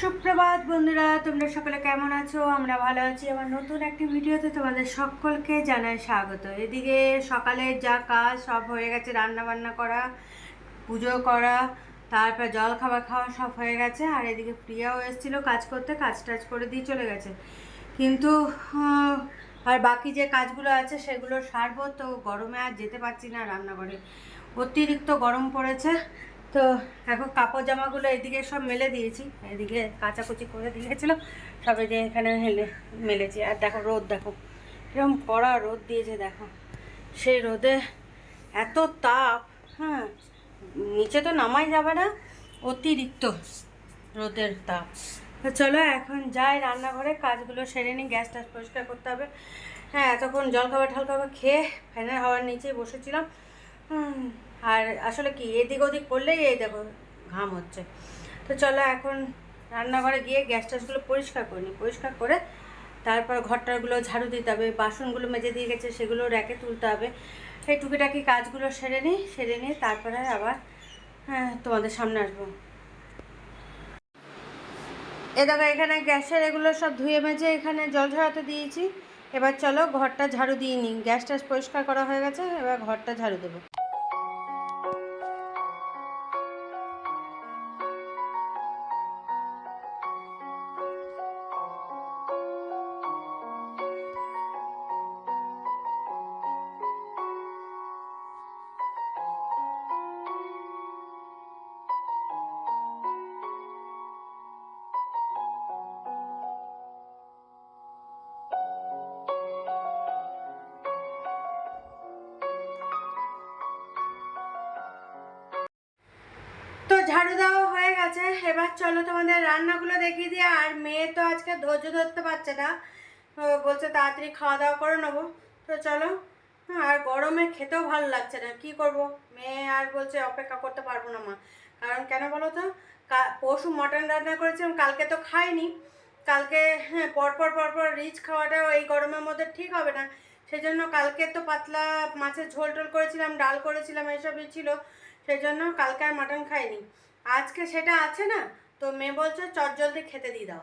সুপ্রভাত বন্ধুরা, তোমরা সকলে কেমন আছো? আমরা ভালো আছি। আমার নতুন একটি ভিডিওতে তোমাদের সকলকে জানাই স্বাগত। এদিকে সকালের যা কাজ সব হয়ে গেছে, রান্না বান্না করা, পুজো করা, তারপর জল খাবার খাওয়া সব হয়ে গেছে। আর এদিকে প্রিয়াও এসেছিলো কাজ করতে, কাজ টাজ করে দিয়ে চলে গেছে। কিন্তু আর বাকি যে কাজগুলো আছে সেগুলো সারবো, তো গরমে আর যেতে পারছি না রান্নাঘরে, অতিরিক্ত গরম পড়েছে। তো এখন কাপড় জামাগুলো এদিকে সব মেলে দিয়েছি, এদিকে কাচাকুচি করে দিয়েছিল সব, যে এখানে মেলেছি। আর দেখো রোদ, দেখো এরকম কড়া রোদ দিয়েছে, দেখো সেই রোদে এত তাপ, হ্যাঁ নিচে তো নামাই যাবে না, অতিরিক্ত রোদের তাপ। তো চলো এখন যাই রান্নাঘরে, কাজগুলো সেরে নিই, গ্যাস ট্যাস পরিষ্কার করতে হবে। হ্যাঁ এতক্ষণ জলখাবার ঠালখাবার খেয়ে ফ্যানের হাওয়ার নিচেই বসেছিলাম। আর আসলে কি এদিক ওদিক করলেই এই দেখো ঘাম হচ্ছে। তো চলো এখন রান্নাঘরে গিয়ে গ্যাস ট্যাসগুলো পরিষ্কার করে নিই, পরিষ্কার করে তারপর ঘরটারগুলো ঝাড়ু দিতে হবে, বাসনগুলো মেজে দিয়ে গেছে সেগুলো র্যাকে তুলতে হবে। এই টুকিটাকি কাজগুলো সেরে নিয়ে তারপরে আবার তোমাদের সামনে আসবো। এ দেখো এখানে গ্যাসের এগুলো সব ধুয়ে মেজে এখানে জল ঝরাতে দিয়েছি। এবার চলো ঘরটা ঝাড়ু দিয়ে নিই, গ্যাস ট্যাস পরিষ্কার করা হয়ে গেছে, এবার ঘরটা ঝাড়ু দেবো। তো ঝাড়ু দেওয়া হয়ে গেছে, এবার চলো তোমাদের রান্নাগুলো দেখিয়ে দিয়ে। আর মেয়ে তো আজকে ধৈর্য ধরতে পারছে না, বলছে তাড়াতাড়ি খাওয়া দাওয়া করে নেবো। তো চলো, আর গরমে খেতেও ভালো লাগছে না, কি করব। মেয়ে আর বলছে অপেক্ষা করতে পারবো না মা। কারণ কেন বলো তো, পরশু মটন রান্না করেছিলাম, কালকে তো খাইনি। কালকে পরপর রিচ খাওয়াটাও এই গরমের মধ্যে ঠিক হবে না। সেই জন্য কালকে তো পাতলা মাছের ঝোল টোল করেছিলাম, ডাল করেছিলাম, এইসবই ছিল। সেই জন্য কালকে আর মাটন খাইনি। আজকে সেটা আছে না, তো মেয়ে বলছে চটজলদি খেতে দিয়ে দাও,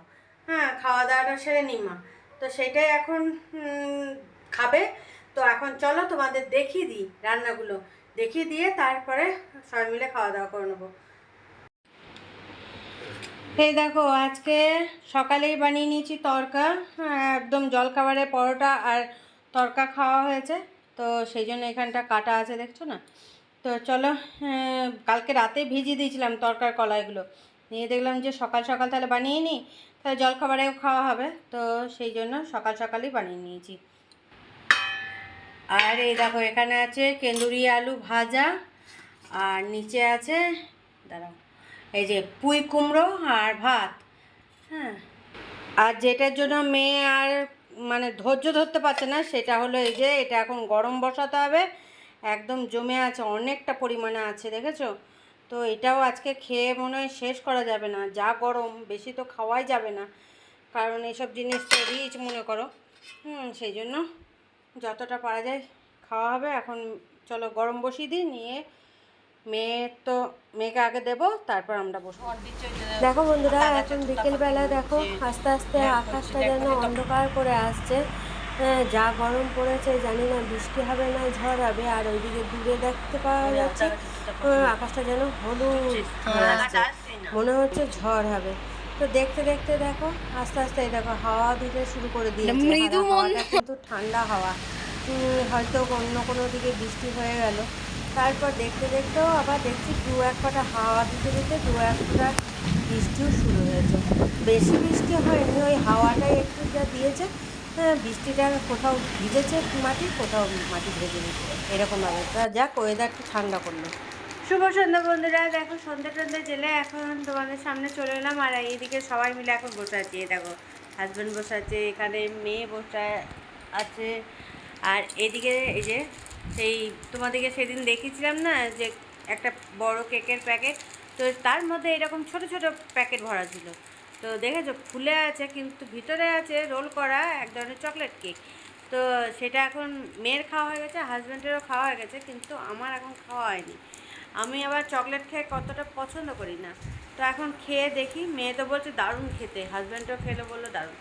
খাওয়া দাওয়াটা সেরে নি মা। তো সেইটাই এখন খাবে। তো এখন চলো তোমাদের দেখিয়ে দিই, রান্নাগুলো দেখিয়ে দিয়ে তারপরে সবাই মিলে খাওয়া দাওয়া করে নেবো। এই দেখো আজকে সকালেই বানিয়ে নিয়েছি তড়কা, একদম জলখাবারে পরোটা আর তড়কা খাওয়া হয়েছে। তো সেই জন্য এখানটা কাটা আছে, দেখছো না। তো চলো, কালকে রাতে ভিজিয়ে দিয়েছিলাম তরকার কলাইগুলো, নিয়ে দেখলাম যে সকাল সকাল তাহলে বানিয়ে নিই, তাহলে জলখাবারেও খাওয়া হবে। তো সেই জন্য সকাল সকালই বানিয়ে নিয়েছি। আর এই দেখো এখানে আছে কেন্দুরি আলু ভাজা, আর নিচে আছে দাঁড়াও এই যে পুঁই কুমড়ো আর ভাত। হ্যাঁ, আর যেটার জন্য মেয়ে আর মানে ধৈর্য ধরতে পারছে না সেটা হলো এই যে এটা এখন গরম বসাতে হবে, একদম জমে আছে, অনেকটা পরিমাণে আছে, দেখেছো। তো এটাও আজকে খেয়ে মনে হয় শেষ করা যাবে না, যা গরম, বেশি তো খাওয়াই যাবে না, কারণ এইসব জিনিস তো রিচ মনে করো। সেই জন্য যতটা পারা যায় খাওয়া হবে। এখন চলো গরম বসিয়ে দিই, নিয়ে মেয়েকে আগে দেবো, তারপর আমরা বসবো। দেখো বন্ধুরা এখন বিকেলবেলা, দেখো আস্তে আস্তে আকাশটা যেন অন্ধকার করে আসছে। যা গরম পড়েছে, জানি না বৃষ্টি হবে না ঝড় হবে। আর ওইদিকে দূরে দেখতে পাওয়া যাচ্ছে আকাশটা যেন হলুদ আসছে, মনে হচ্ছে ঝড় হবে। তো দেখতে দেখতে দেখো আস্তে আস্তে দেখো হাওয়া দিতে শুরু করে দিয়েছে, হাওয়াটা কিন্তু ঠান্ডা হাওয়া। হয়তো অন্য কোনো দিকে বৃষ্টি হয়ে গেল। তারপর দেখতে দেখতেও আবার দেখছি দু এক কটা হাওয়া দিতে দিতে দু একটা বৃষ্টিও শুরু হয়েছে। বেশি বৃষ্টি হয়নি, ওই হাওয়াটাই একটু যা দিয়েছে। বৃষ্টিটা কোথাও ভিজেছে মাটি, কোথাও মাটি ভেজে নিচ্ছে, এরকমভাবে। তা যাক, ওয়েদার একটু ঠান্ডা করলো। শুভ সন্ধ্যা বন্ধুরা, দেখো সন্ধ্যা টন্ধা জেলে এখন তোমাদের সামনে চলে এলাম। আর এইদিকে সবাই মিলে এখন বসে আছে, দেখো হাজব্যান্ড বসে আছে, এখানে মেয়ে বসে আছে। আর এদিকে এই যে সেই তোমাদেরকে সেদিন দেখিয়েছিলাম না যে একটা বড় কেকের প্যাকেট, তো তার মধ্যে এরকম ছোট ছোট প্যাকেট ভরা ছিল। তো দেখেছো ফুলে আছে, কিন্তু ভিতরে আছে রোল করা এক ধরনের চকলেট কেক। তো সেটা এখন মেয়ের খাওয়া হয়ে গেছে, হাজব্যান্ডেরও খাওয়া হয়ে গেছে, কিন্তু আমার এখন খাওয়া হয়নি। আমি আবার চকলেট খেয়ে কতটা পছন্দ করি না। তো এখন খেয়ে দেখি, মেয়ে তো বলছে দারুণ খেতে, হাজব্যান্ডও খেলে বললো দারুণ।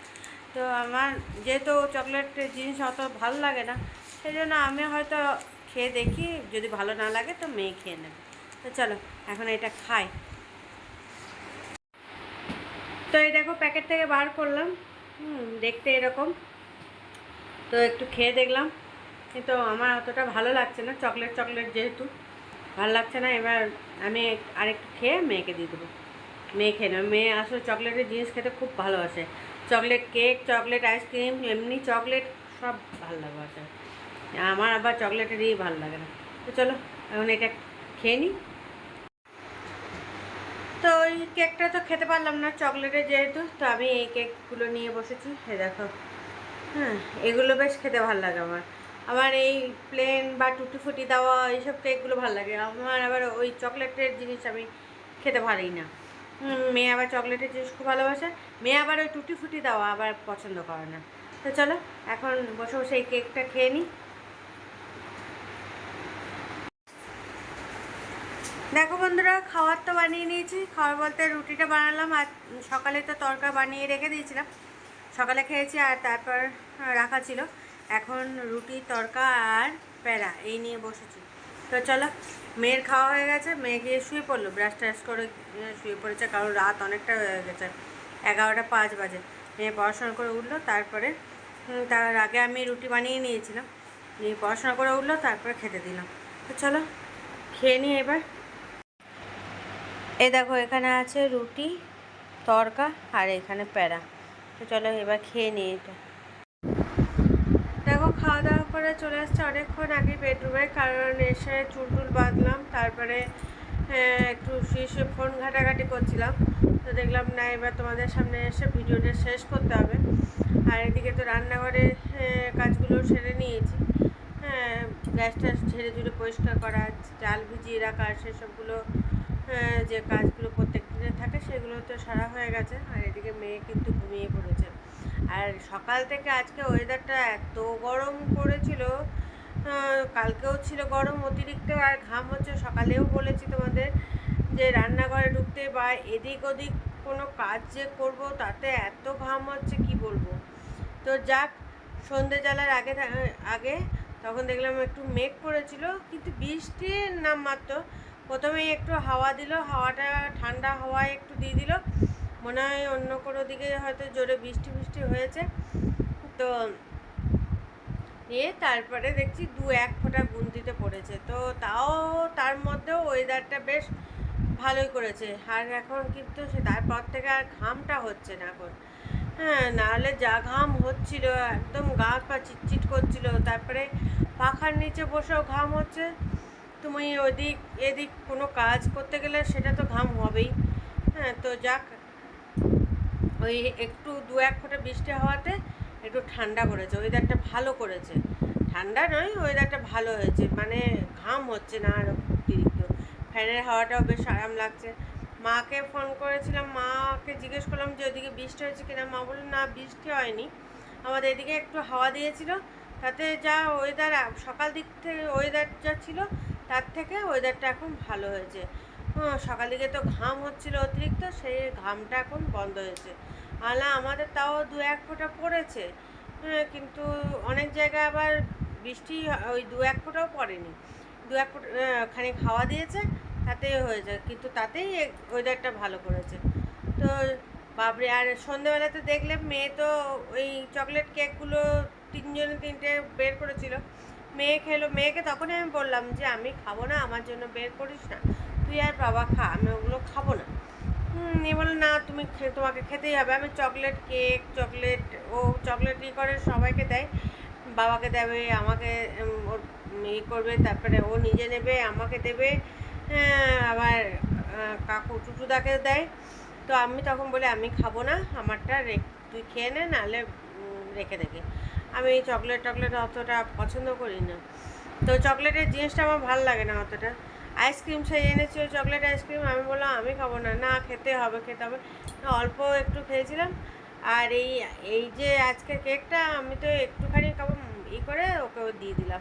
তো আমার যেহেতু চকলেটের জিনিস অত ভালো লাগে না, সেই জন্য আমি হয়তো খেয়ে দেখি, যদি ভালো না লাগে তো মেয়ে খেয়ে নেবে। তো চলো এখন এটা খাই। তো এই দেখো প্যাকেট থেকে বার করলাম, দেখতে এরকম। তো একটু খেয়ে দেখলাম, কিন্তু আমার অতটা ভালো লাগছে না, চকলেট চকলেট যেহেতু ভালো লাগছে না। এবার আমি আরেকটু খেয়ে মেয়েকে দিয়ে দেবো, মেয়ে খেয়ে নেবে। মেয়ে আসলে চকলেটের জিনিস খেতে খুব ভালোবাসে, চকলেট কেক, চকলেট আইসক্রিম, এমনি চকলেট সব ভালো লাগে। আমার আবার চকলেটেরই ভালো লাগে না। তো চলো এখন এটা খেয়ে নিই। তো ওই কেকটা তো খেতে পারলাম না চকলেটের যেহেতু, তো আমি এই কেকগুলো নিয়ে বসেছি। দেখো, হ্যাঁ, এগুলো বেশ খেতে ভালো লাগে আমার। আমার এই প্লেন বা টুটি ফুটি দেওয়া এইসব কেকগুলো ভালো লাগে। আমার আবার ওই চকলেটের জিনিস আমি খেতে পারি না। মেয়ে আবার চকলেটের জিনিস খুব ভালোবাসে, মেয়ে আবার ওই টুটি ফুটি দেওয়া আবার পছন্দ করে না। তো চলো এখন বসে বসে এই কেকটা খেয়ে নিই। দেখো বন্ধুরা, খাবার তো বানিয়ে নিয়েছি। খাবার বলতে রুটিটা বানালাম, আর সকালে তো তরকা বানিয়ে রেখে দিয়েছিলাম, সকালে খেয়েছি আর তারপর রাখা ছিল। এখন রুটি, তরকা আর প্যারা এই নিয়ে বসেছি। তো চলো, মেয়ের খাওয়া হয়ে গেছে, মেয়ে গিয়ে শুয়ে পড়লো, ব্রাশ ট্রাশ করে শুয়ে পড়েছে, কারণ রাত অনেকটা হয়ে গেছে, 11টা 5 বাজে। মেয়ে পড়াশোনা করে উঠলো, তারপরে তার আগে আমি রুটি বানিয়ে নিয়েছিলাম, নিয়ে পড়াশোনা করে উঠলো, তারপরে খেতে দিলাম। তো চলো খেয়ে নিই এবার। এই দেখো এখানে আছে রুটি, তরকা আর এখানে প্যারা। তো চলো এবার খেয়ে নিই এটা। দেখো খাওয়া দাওয়া করে চলে আসছে অনেকক্ষণ আগে বেডরুমে, কারণ এসে চুল টুল বাঁধলাম, তারপরে একটু শুয়ে শুয়ে ফোন ঘাটাঘাটি করছিলাম। তো দেখলাম না, এবার তোমাদের সামনে এসে ভিডিওটা শেষ করতে হবে। আর এদিকে তো রান্নাঘরে কাজগুলো সেরে নিয়েছি, হ্যাঁ, গ্যাস ট্যাস ঝেড়ে ঝুড়ে পরিষ্কার করা, চাল ভিজিয়ে রাখা, সেসবগুলো যে কাজগুলো প্রত্যেক দিনে থাকে সেগুলো তো সারা হয়ে গেছে। আর এদিকে মেয়ে কিন্তু ঘুমিয়ে পড়েছে। আর সকাল থেকে আজকে ওয়েদারটা এত গরম করেছিল, কালকেও ছিল গরম অতিরিক্ত, আর ঘাম হচ্ছে। সকালেও বলেছি তোমাদের যে রান্নাঘরে ঢুকতে বা এদিক ওদিক কোনো কাজ যে করবো তাতে এত ঘাম হচ্ছে কি বলবো। তো যাক, সন্ধে জ্বালার আগে আগে তখন দেখলাম একটু মেঘ করেছিল, কিন্তু বৃষ্টির নাম মাত্র। প্রথমেই একটু হাওয়া দিল, হাওয়াটা ঠান্ডা হাওয়ায় একটু দিয়ে দিল, মনে হয় অন্য কোনো দিকে হয়তো জোরে বৃষ্টি বৃষ্টি হয়েছে। তো নিয়ে তারপরে দেখছি 2-1 ফোঁটা গুনতিতে পড়েছে। তো তাও তার মধ্যেও ওয়েদারটা বেশ ভালোই করেছে। আর এখন কিন্তু সে তারপর থেকে আর ঘামটা হচ্ছে না এখন, হ্যাঁ, নাহলে যা ঘাম হচ্ছিল, একদম গা পা চিটচিট করছিল। তারপরে পাখার নিচে বসেও ঘাম হচ্ছে, তুমি ওদিক এদিক কোনো কাজ করতে গেলে সেটা তো ঘাম হবেই। হ্যাঁ, তো যাক, ওই একটু 2-1 ফোঁটা বৃষ্টি হওয়াতে একটু ঠান্ডা করেছে, ওয়েদারটা ভালো করেছে। ঠান্ডা নয়, ওয়েদারটা ভালো হয়েছে, মানে ঘাম হচ্ছে না আর অতিরিক্ত। ফ্যানের হাওয়াটাও বেশ আরাম লাগছে। মাকে ফোন করেছিলাম, মাকে জিজ্ঞেস করলাম যে ওদিকে বৃষ্টি হয়েছে কিনা। মা বলল না, বৃষ্টি হয়নি, আমাদের এদিকে একটু হাওয়া দিয়েছিল, তাতে যা ওয়েদার সকাল দিক থেকে ওয়েদার যা ছিল তার থেকে ওয়েদারটা এখন ভালো হয়েছে। সকাল দিকে তো ঘাম হচ্ছিল অতিরিক্ত, সেই ঘামটা এখন বন্ধ হয়েছে। আলা আমাদের তাও 2-1 ফোঁটা পড়েছে, কিন্তু অনেক জায়গায় আবার বৃষ্টি ওই 2-1 ফোঁটাও পড়েনি, 2-1 ফোঁটা খানিক হাওয়া দিয়েছে, তাতেই হয়েছে, কিন্তু তাতেই ওয়েদারটা ভালো করেছে। তো বাপরে, আর সন্ধ্যেবেলাতে দেখলে মেয়ে তো ওই চকলেট কেকগুলো 3জনে 3টে বের করেছিল, মেয়ে খেলো। মেয়েকে তখনই আমি বললাম যে আমি খাবো না, আমার জন্য বের করিস না, তুই আর বাবা খা, আমি ওগুলো খাবো না। এ বলে না, তোমাকে খেতেই হবে। আমি চকলেট কেক, চকলেট, ও চকলেট ই করে সবাইকে দেয়, বাবাকে দেবে, আমাকে ওর করবে, তারপরে ও নিজে নেবে, আমাকে দেবে, আবার কাকু টুটুদাকে দেয়। তো আমি তখন বলি আমি খাবো না, আমারটা তুই খেয়ে নে, নাহলে রেখে দেখে। আমি চকলেট টকলেট অতটা পছন্দ করি না, তো চকলেটের জিনিসটা আমার ভালো লাগে না অতটা। আইসক্রিম সে এনেছিল, চকলেট আইসক্রিম, আমি বললাম আমি খাবো না, না খেতে হবে খেতে হবে, অল্প একটু খেয়েছিলাম। আর এই এই যে আজকের কেকটা আমি তো একটুখানি খাবো করে ওকে দিয়ে দিলাম।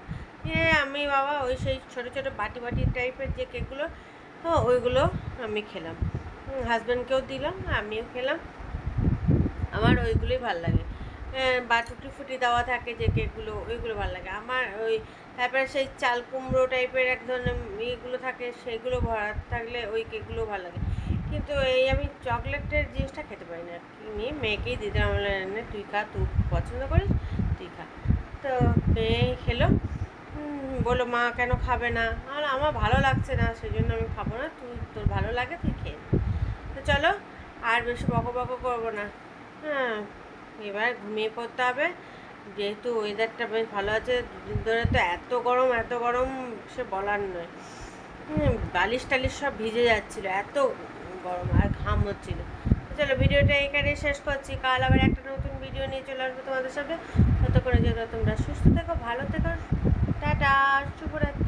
আমি বাবা ওই সেই ছোটো ছোটো বাটি বাটি টাইপের যে কেকগুলো তো ওইগুলো আমি খেলাম, হাজব্যান্ডকেও দিলাম, আমিও খেলাম। আমার ওইগুলোই ভালো লাগে, বা টুটি ফুটি দেওয়া থাকে যে কেকগুলো, ওইগুলো ভালো লাগে আমার। ওই তারপরে সেই চাল কুমড়ো টাইপের এক ধরনের ইয়েগুলো থাকে, সেগুলো ভরা থাকলে ওই কেকগুলো ভালো লাগে। কিন্তু এই আমি চকলেটের জিনিসটা খেতে পারি না। নিয়ে মেয়েকেই দিতে আমরা এনে, তুই খা, তুই পছন্দ করিস তুই খা। তো মেয়ে খেলো, বললো মা কেন খাবে না, আর আমার ভালো লাগছে না সেই জন্য আমি খাবো না, তুই তোর ভালো লাগে তুই খেয়ে নে। তো চলো আর বেশি বকো বকো করবো না, হ্যাঁ এবার ঘুমিয়ে পড়তে হবে। যেহেতু ওয়েদারটা বেশ ভালো আছে, দুদিন ধরে তো এত গরম এত গরম, সে বলার নয়। বালিশ টালিশ সব ভিজে যাচ্ছিলো, এত গরম আর ঘাম হচ্ছিলো। চলো ভিডিওটা এখানে শেষ করছি, কাল আবার একটা নতুন ভিডিও নিয়ে চলে আসবো তোমাদের সাথে। ততক্ষণে যেন তোমরা সুস্থ থেকো, ভালো থেকো, টাটা, শুভরাত্রি।